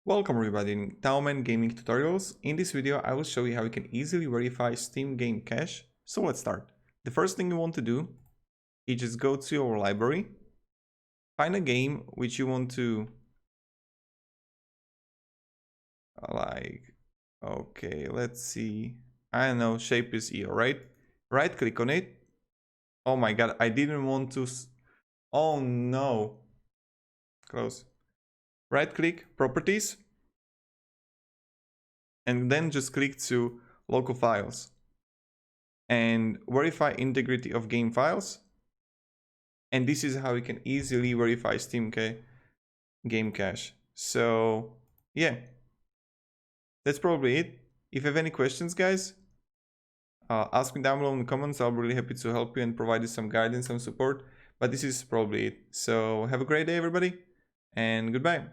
Welcome everybody in TaoMan gaming tutorials. In this video I will show you how you can easily verify Steam game cache. So let's start. The first thing you want to do is just go to your library, find a game which you want to okay, let's see, I don't know, shape is here, right? Right click on it. Oh my god, I didn't want to oh no, close. Right click, properties, and then just click to local files and verify integrity of game files. And this is how you can easily verify Steam game cache. So yeah, that's probably it. If you have any questions, guys, ask me down below in the comments. I'll be really happy to help you and provide you some guidance, some support. But this is probably it. So have a great day, everybody, and goodbye.